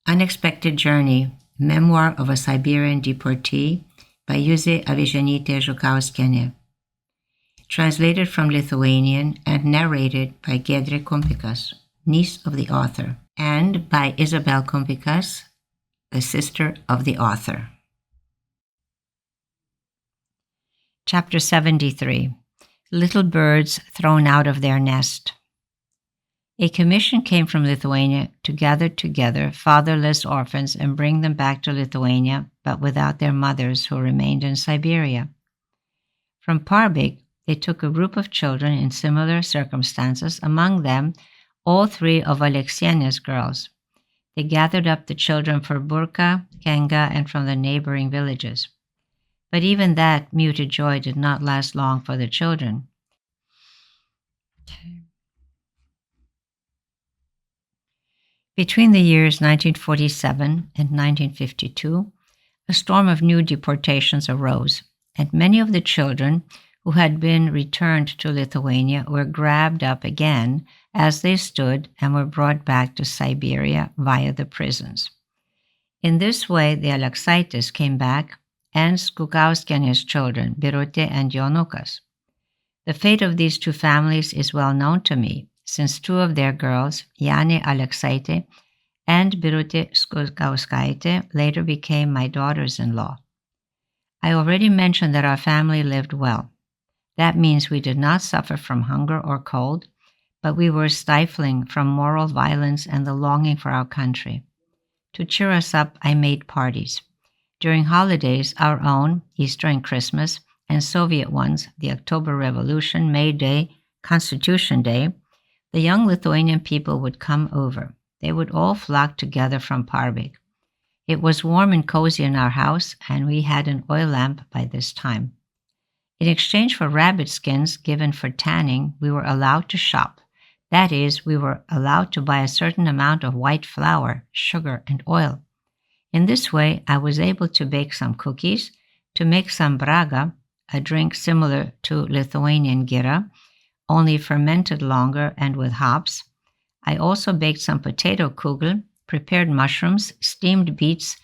Unexpected Journey, Memoir of a Siberian Deportee by Juzė Avižienytė-Žukauskiene. Translated from Lithuanian and narrated by Giedrė Kumpikas, niece of the author, and by Isabelle Kumpikas, the sister of the author. Chapter 73. Little Birds Thrown Out of Their Nest. A commission came from Lithuania to gather together fatherless orphans and bring them back to Lithuania, but without their mothers who remained in Siberia. From Parbig, they took a group of children in similar circumstances, among them all three of Aleksiena's girls. They gathered up the children for Burka, Kenga, and from the neighboring villages. But even that muted joy did not last long for the children. Between the years 1947 and 1952, a storm of new deportations arose, and many of the children who had been returned to Lithuania were grabbed up again as they stood and were brought back to Siberia via the prisons. In this way, the Aleksaitis came back, and Zukauskiene's children, Birutė and Jonukas. The fate of these two families is well known to me, since two of their girls, Janė Aleksaitė and Birutė Zukauskaitė, later became my daughters-in-law. I already mentioned that our family lived well. That means we did not suffer from hunger or cold, but we were stifling from moral violence and the longing for our country. To cheer us up, I made parties. During holidays, our own, Easter and Christmas, and Soviet ones, the October Revolution, May Day, Constitution Day, the young Lithuanian people would come over. They would all flock together from Parbig. It was warm and cozy in our house, and we had an oil lamp by this time. In exchange for rabbit skins given for tanning, we were allowed to shop. That is, we were allowed to buy a certain amount of white flour, sugar, and oil. In this way, I was able to bake some cookies, to make some braga, a drink similar to Lithuanian gira, only fermented longer and with hops. I also baked some potato kugel, prepared mushrooms, steamed beets,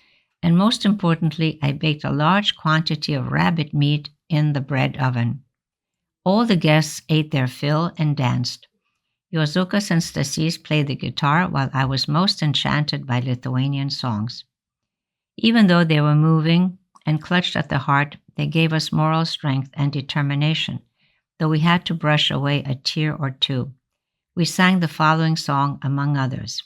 and most importantly, I baked a large quantity of rabbit meat in the bread oven. All the guests ate their fill and danced. Juozukas and Stasys played the guitar while I was most enchanted by Lithuanian songs. Even though they were moving and clutched at the heart, they gave us moral strength and determination, though we had to brush away a tear or two. We sang the following song among others.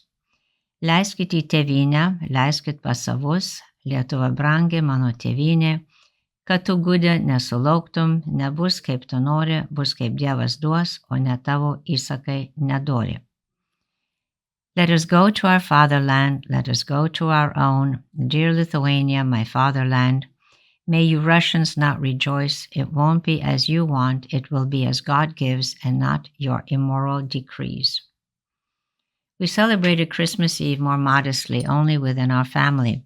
Leiskit į tėvynę, leiskit pas savus, Lietuva brangi mano tėvynė, kad tu gudė nesulauktum, nebus kaip tu nori, bus kaip Dievas duos, o ne tavo įsakai nedori. Let us go to our fatherland, let us go to our own, dear Lithuania, my fatherland. May you Russians not rejoice, it won't be as you want, it will be as God gives and not your immoral decrees. We celebrated Christmas Eve more modestly, only within our family.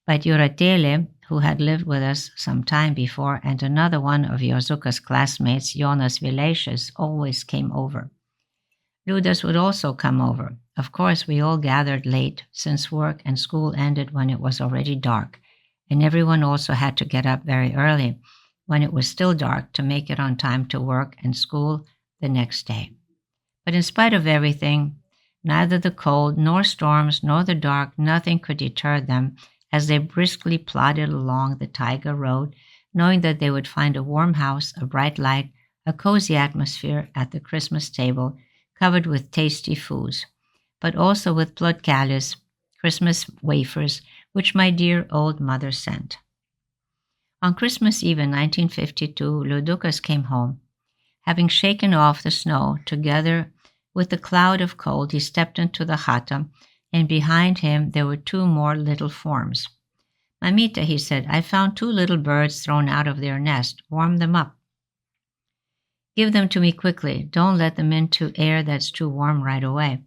But Juratėlė, who had lived with us some time before, and another one of Juozuka's classmates, Jonas Vileišis, always came over. Liudas would also come over. Of course, we all gathered late, since work and school ended when it was already dark, and everyone also had to get up very early, when it was still dark, to make it on time to work and school the next day. But in spite of everything, neither the cold, nor storms, nor the dark, nothing could deter them as they briskly plodded along the Taiga road, knowing that they would find a warm house, a bright light, a cozy atmosphere at the Christmas table, covered with tasty foods, but also with plotkelis, Christmas wafers, which my dear old mother sent. On Christmas Eve in 1952, Liudukas came home. Having shaken off the snow, together with the cloud of cold, he stepped into the chata, and behind him there were two more little forms. Mamita, he said, I found two little birds thrown out of their nest. Warm them up. Give them to me quickly. Don't let them into air that's too warm right away.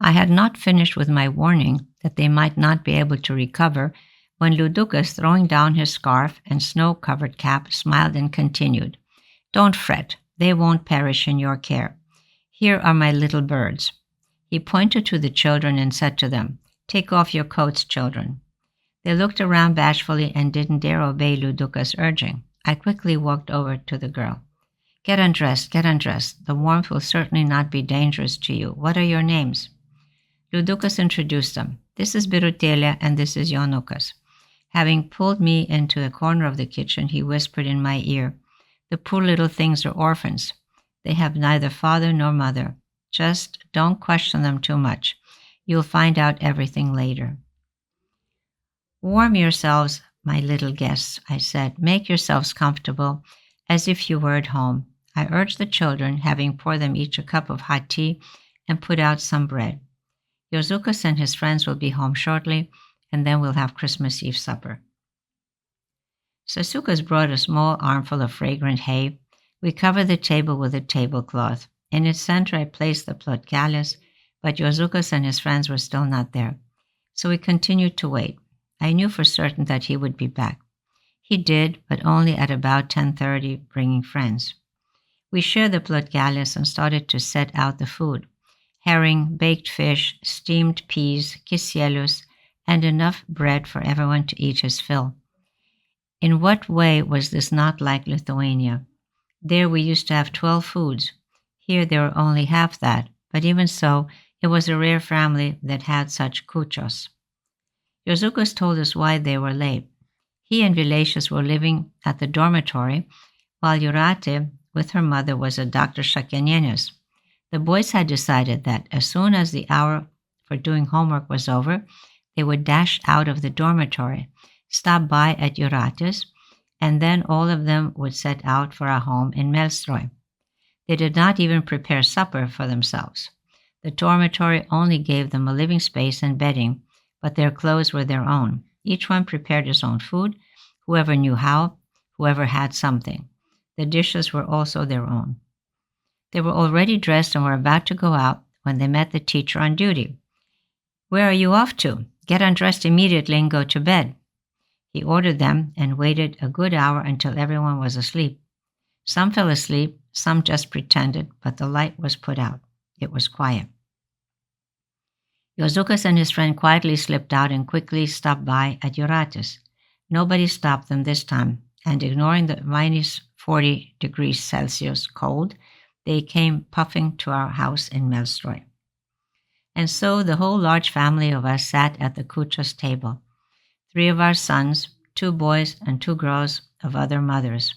I had not finished with my warning that they might not be able to recover when Liudukas, throwing down his scarf and snow-covered cap, smiled and continued, Don't fret. They won't perish in your care. Here are my little birds. He pointed to the children and said to them, "Take off your coats, children." They looked around bashfully and didn't dare obey Liudukas' urging. I quickly walked over to the girl. Get undressed, get undressed. The warmth will certainly not be dangerous to you. What are your names?" Liudukas introduced them. "This is Birutėlė and this is Jonukas." Having pulled me into a corner of the kitchen, he whispered in my ear, "The poor little things are orphans. They have neither father nor mother. Just don't question them too much. You'll find out everything later." "Warm yourselves, my little guests," I said. "Make yourselves comfortable, as if you were at home." I urged the children, having poured them each a cup of hot tea and put out some bread. "Jozukas and his friends will be home shortly, and then we'll have Christmas Eve supper." Sasukas brought a small armful of fragrant hay. We covered the table with a tablecloth. In its center I placed the plotkelis, but Jozukas and his friends were still not there. So we continued to wait. I knew for certain that he would be back. He did, but only at about 10:30, bringing friends. We shared the plotkelis and started to set out the food: herring, baked fish, steamed peas, kisielius, and enough bread for everyone to eat his fill. In what way was this not like Lithuania? There we used to have 12 foods. Here there were only half that, but even so, it was a rare family that had such kūčios. Jozukas told us why they were late. He and Vilešius were living at the dormitory, while Jūratė, with her mother, was at Dr. Šakėnienės. The boys had decided that as soon as the hour for doing homework was over, they would dash out of the dormitory, stop by at Jūratės, and then all of them would set out for our home in Melstroj. They did not even prepare supper for themselves. The dormitory only gave them a living space and bedding, but their clothes were their own. Each one prepared his own food, whoever knew how, whoever had something. The dishes were also their own. They were already dressed and were about to go out when they met the teacher on duty. "Where are you off to? Get undressed immediately and go to bed." He ordered them and waited a good hour until everyone was asleep. Some fell asleep, some just pretended, but the light was put out. It was quiet. Jozukas and his friend quietly slipped out and quickly stopped by at Jūratės. Nobody stopped them this time, and ignoring the -40 degrees Celsius cold, they came puffing to our house in Melstroj. And so the whole large family of us sat at the kūčios table. 3 of our sons, 2 boys and 2 girls of other mothers.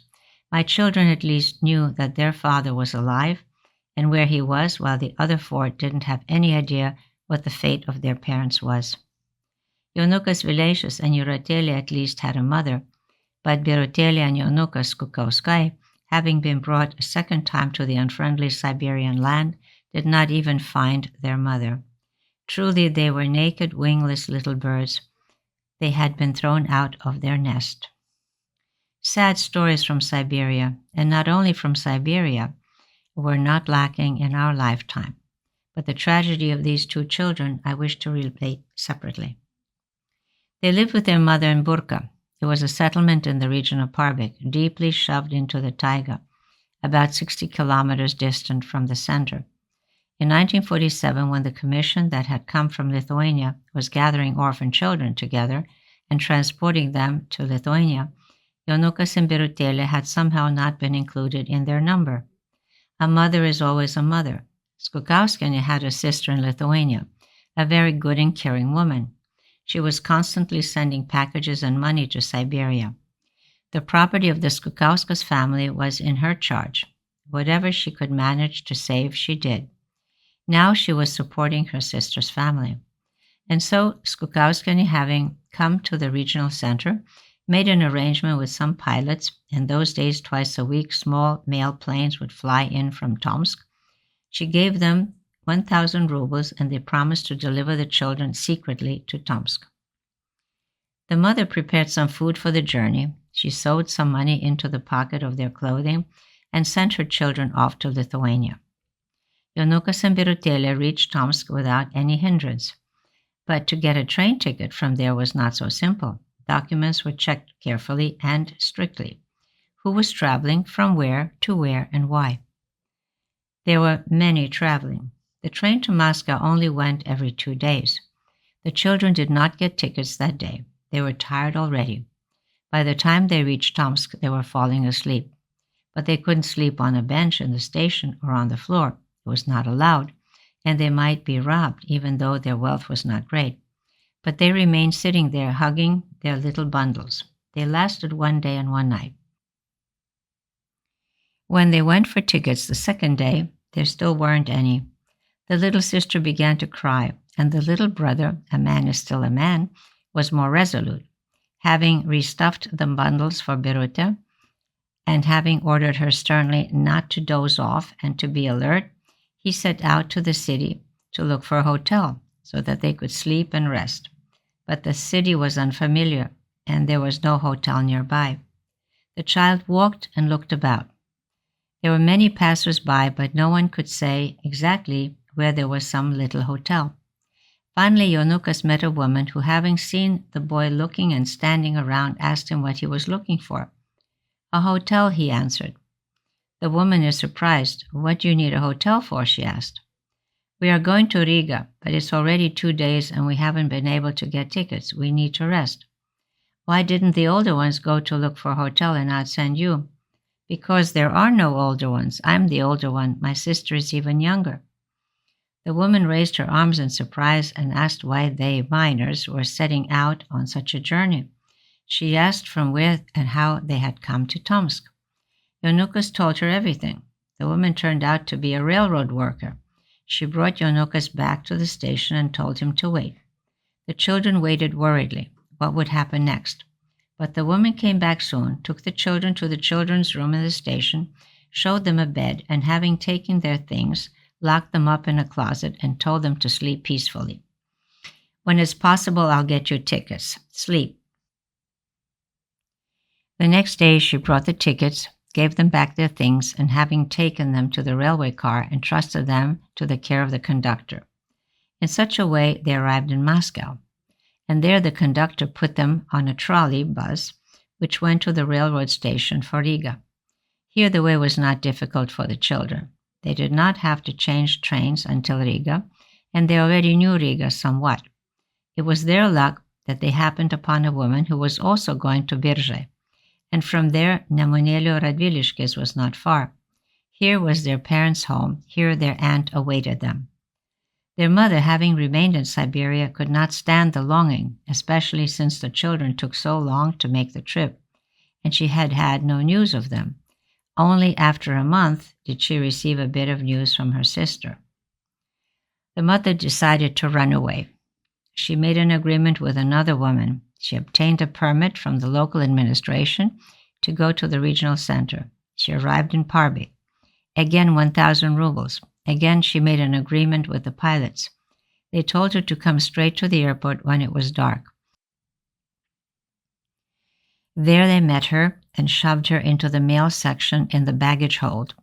My children at least knew that their father was alive and where he was, while the other 4 didn't have any idea what the fate of their parents was. Jonukas, Vilešius, and Jūratėlė at least had a mother, but Birutėlė and Jonukas Kukauskai, having been brought a second time to the unfriendly Siberian land, did not even find their mother. Truly, they were naked, wingless little birds. They had been thrown out of their nest. Sad stories from Siberia, and not only from Siberia, were not lacking in our lifetime. But the tragedy of these 2 children I wish to relate separately. They lived with their mother in Burka. It was a settlement in the region of Parbek, deeply shoved into the taiga, about 60 kilometers distant from the center. In 1947, when the commission that had come from Lithuania was gathering orphan children together and transporting them to Lithuania, Jonukas and Birutėlė had somehow not been included in their number. A mother is always a mother. Zukauskiene had a sister in Lithuania, a very good and caring woman. She was constantly sending packages and money to Siberia. The property of the Zukauskienės family was in her charge. Whatever she could manage to save, she did. Now she was supporting her sister's family. And so Zukauskiene, having come to the regional center, made an arrangement with some pilots. In those days, twice a week, small mail planes would fly in from Tomsk. She gave them 1,000 rubles, and they promised to deliver the children secretly to Tomsk. The mother prepared some food for the journey. She sewed some money into the pocket of their clothing and sent her children off to Lithuania. Jonukas and Birutėlė reached Tomsk without any hindrance. But to get a train ticket from there was not so simple. Documents were checked carefully and strictly. Who was traveling, from where, to where, and why? There were many traveling. The train to Moscow only went every 2 days. The children did not get tickets that day. They were tired already. By the time they reached Tomsk, they were falling asleep. But they couldn't sleep on a bench in the station or on the floor. It was not allowed, and they might be robbed, even though their wealth was not great. But they remained sitting there, hugging their little bundles. They lasted 1 day and 1 night. When they went for tickets the second day, there still weren't any. The little sister began to cry, and the little brother, a man is still a man, was more resolute. Having restuffed the bundles for Birute, and having ordered her sternly not to doze off and to be alert, he set out to the city to look for a hotel so that they could sleep and rest. But the city was unfamiliar, and there was no hotel nearby. The child walked and looked about. There were many passers-by, but no one could say exactly where there was some little hotel. Finally, Jonukas met a woman who, having seen the boy looking and standing around, asked him what he was looking for. "A hotel," he answered. The woman is surprised. "What do you need a hotel for?" she asked. "We are going to Riga, but it's already 2 days and we haven't been able to get tickets. We need to rest." "Why didn't the older ones go to look for a hotel and not send you?" "Because there are no older ones. I'm the older one. My sister is even younger." The woman raised her arms in surprise and asked why they, minors, were setting out on such a journey. She asked from where and how they had come to Tomsk. Jonukas told her everything. The woman turned out to be a railroad worker. She brought Jonukas back to the station and told him to wait. The children waited worriedly. What would happen next? But the woman came back soon, took the children to the children's room in the station, showed them a bed, and having taken their things, locked them up in a closet and told them to sleep peacefully. "When it's possible, I'll get you tickets. Sleep." The next day she brought the tickets, gave them back their things, and having taken them to the railway car, entrusted them to the care of the conductor. In such a way, they arrived in Moscow, and there the conductor put them on a trolley bus, which went to the railroad station for Riga. Here the way was not difficult for the children. They did not have to change trains until Riga, and they already knew Riga somewhat. It was their luck that they happened upon a woman who was also going to Birže, and from there Nemunėlio Radviliškis was not far. Here was their parents' home. Here their aunt awaited them. Their mother, having remained in Siberia, could not stand the longing, especially since the children took so long to make the trip, and she had had no news of them. Only after a month did she receive a bit of news from her sister. The mother decided to run away. She made an agreement with another woman. She obtained a permit from the local administration to go to the regional center. She arrived in Parby. Again, 1,000 rubles. Again, she made an agreement with the pilots. They told her to come straight to the airport when it was dark. There they met her and shoved her into the mail section in the baggage hold,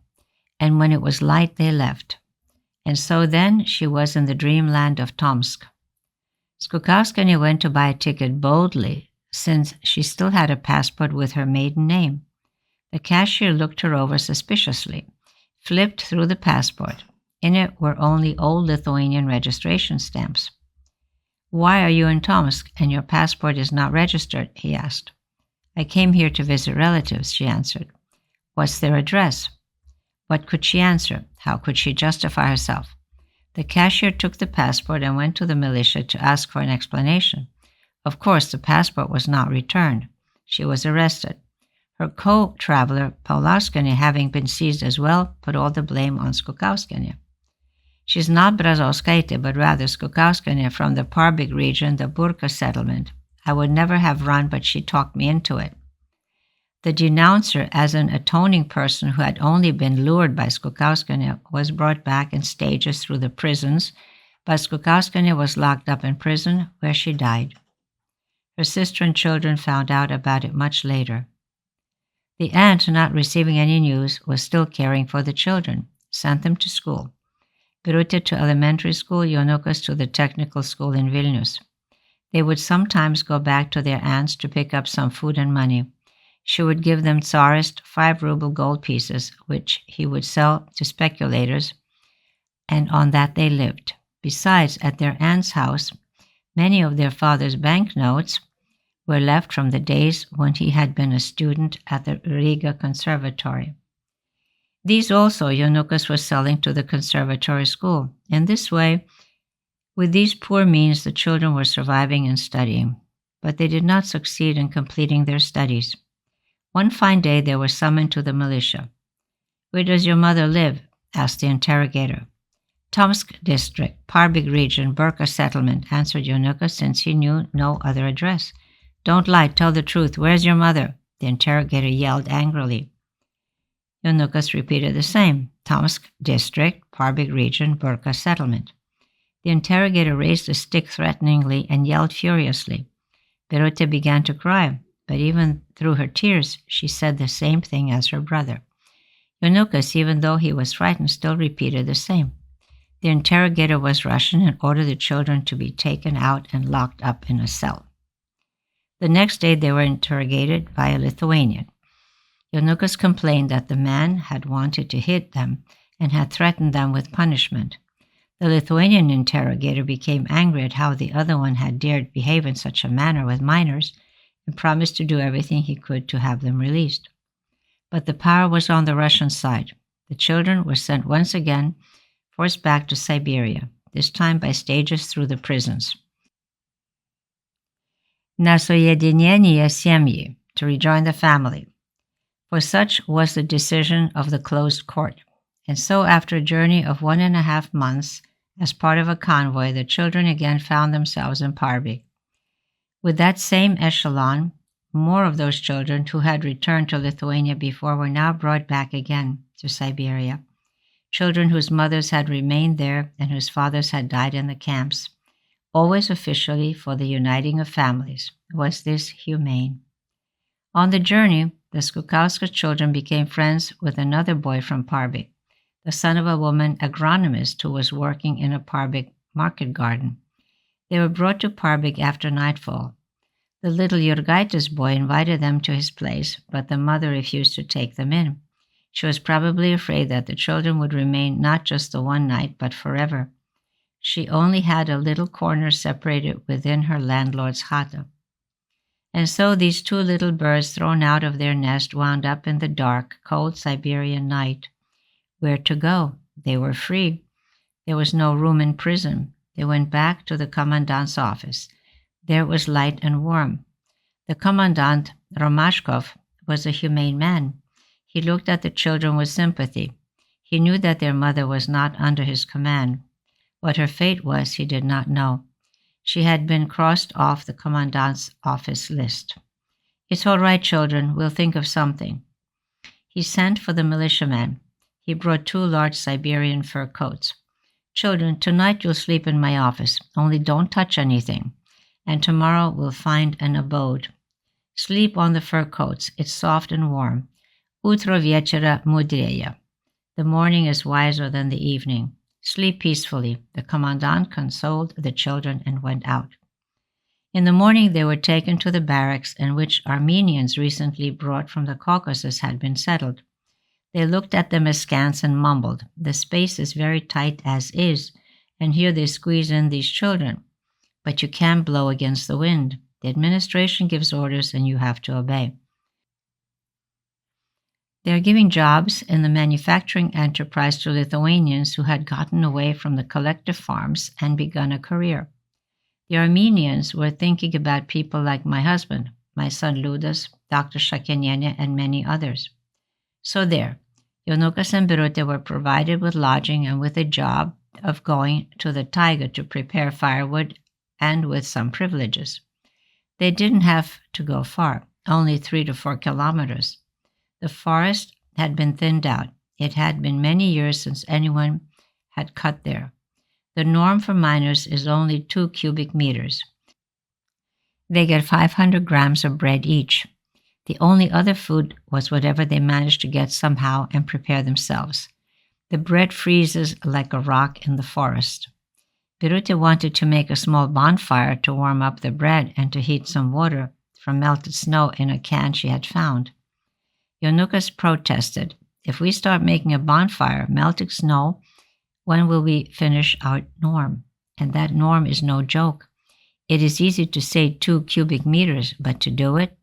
and when it was light they left. And so then she was in the dreamland of Tomsk. Zukauskiene went to buy a ticket boldly, since she still had a passport with her maiden name. The cashier looked her over suspiciously, flipped through the passport. In it were only old Lithuanian registration stamps. "Why are you in Tomsk and your passport is not registered?" he asked. "I came here to visit relatives," she answered. "What's their address?" What could she answer? How could she justify herself? The cashier took the passport and went to the militia to ask for an explanation. Of course, the passport was not returned. She was arrested. Her co-traveler, Paulauskiene, having been seized as well, put all the blame on Zukauskiene. She's not Brazauskaitė, but rather Zukauskiene from the Parbig region, the Burka settlement. I would never have run, but she talked me into it. The denouncer, as an atoning person who had only been lured by Zukauskiene, was brought back in stages through the prisons, but Zukauskiene was locked up in prison, where she died. Her sister and children found out about it much later. The aunt, not receiving any news, was still caring for the children, sent them to school. Birute to elementary school, Jonukas to the technical school in Vilnius. They would sometimes go back to their aunt's to pick up some food and money. She would give them Tsarist 5-ruble gold pieces, which he would sell to speculators and on that they lived. Besides, at their aunt's house, many of their father's banknotes were left from the days when he had been a student at the Riga Conservatory. These also Jonukas was selling to the conservatory school. In this way, with these poor means, the children were surviving and studying, but they did not succeed in completing their studies. One fine day, they were summoned to the militia. "Where does your mother live?" asked the interrogator. "Tomsk district, Parbig region, Burka settlement," answered Jonukas, since he knew no other address. "Don't lie, tell the truth. Where's your mother?" the interrogator yelled angrily. Jonukas repeated the same. "Tomsk district, Parbig region, Burka settlement." The interrogator raised a stick threateningly and yelled furiously. Birute began to cry, but even through her tears, she said the same thing as her brother. Jonukas, even though he was frightened, still repeated the same. The interrogator was Russian and ordered the children to be taken out and locked up in a cell. The next day they were interrogated by a Lithuanian. Jonukas complained that the man had wanted to hit them and had threatened them with punishment. The Lithuanian interrogator became angry at how the other one had dared behave in such a manner with minors and promised to do everything he could to have them released. But the power was on the Russian side. The children were sent once again, forced back to Siberia, this time by stages through the prisons. Na sojedinenie семьи, to rejoin the family. For such was the decision of the closed court. And so after a journey of 1.5 months, as part of a convoy, the children again found themselves in Parbig. With that same echelon, more of those children who had returned to Lithuania before were now brought back again to Siberia. Children whose mothers had remained there and whose fathers had died in the camps. Always officially for the uniting of families. Was this humane? On the journey, the Zukauskiene children became friends with another boy from Parbig, the son of a woman agronomist who was working in a Parbig market garden. They were brought to Parbig after nightfall. The little Jurgaitis boy invited them to his place, but the mother refused to take them in. She was probably afraid that the children would remain not just the one night, but forever. She only had a little corner separated within her landlord's chata. And so these two little birds thrown out of their nest wound up in the dark, cold Siberian night. Where to go? They were free. There was no room in prison. They went back to the commandant's office. There it was light and warm. The commandant, Romashkov, was a humane man. He looked at the children with sympathy. He knew that their mother was not under his command. What her fate was, he did not know. She had been crossed off the commandant's office list. "It's all right, children. We'll think of something." He sent for the militiaman. He brought 2 large Siberian fur coats. "Children, tonight you'll sleep in my office. Only don't touch anything. And tomorrow we'll find an abode. Sleep on the fur coats. It's soft and warm. Utro вечера мудрее. The morning is wiser than the evening. Sleep peacefully." The commandant consoled the children and went out. In the morning they were taken to the barracks in which Armenians recently brought from the Caucasus had been settled. They looked at them askance and mumbled, "The space is very tight as is, and here they squeeze in these children. But you can't blow against the wind. The administration gives orders and you have to obey." They are giving jobs in the manufacturing enterprise to Lithuanians who had gotten away from the collective farms and begun a career. The Armenians were thinking about people like my husband, my son Ludas, Dr. Shakeniene, and many others. So there, Jonukas and Birute were provided with lodging and with a job of going to the taiga to prepare firewood and with some privileges. They didn't have to go far, only 3 to 4 kilometers. The forest had been thinned out. It had been many years since anyone had cut there. The norm for miners is only 2 cubic meters. They get 500 grams of bread each. The only other food was whatever they managed to get somehow and prepare themselves. The bread freezes like a rock in the forest. Birute wanted to make a small bonfire to warm up the bread and to heat some water from melted snow in a can she had found. Jonukas protested, "If we start making a bonfire, melting snow When will we finish our norm? And that norm is no joke. It is easy to say 2 cubic meters, but to do it?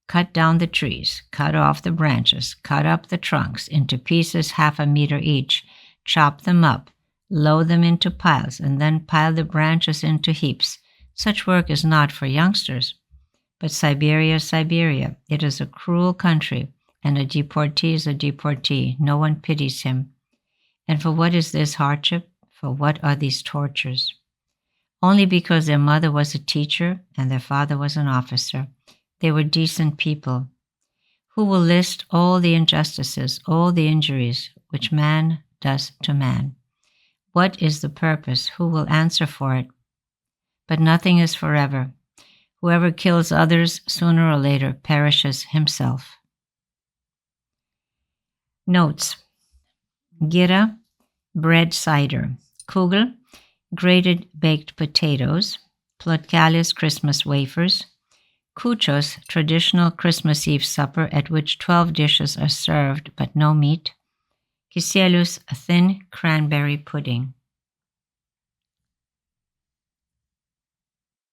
Cut down the trees, cut off the branches, cut up the trunks into pieces 1/2 meter each, chop them up, load them into piles, and then pile the branches into heaps. Such work is not for youngsters. But Siberia, Siberia, it is a cruel country, and a deportee is a deportee. No one pities him. And for what is this hardship? For what are these tortures? Only because their mother was a teacher and their father was an officer. They were decent people. Who will list all the injustices, all the injuries which man does to man? What is the purpose? Who will answer for it? But nothing is forever. Whoever kills others sooner or later perishes himself. Notes. Giedre, bread cider. Kugel, grated baked potatoes. Plotkelis, Christmas wafers. Kūčios, traditional Christmas Eve supper at which 12 dishes are served but no meat. Kisielius, a thin cranberry pudding.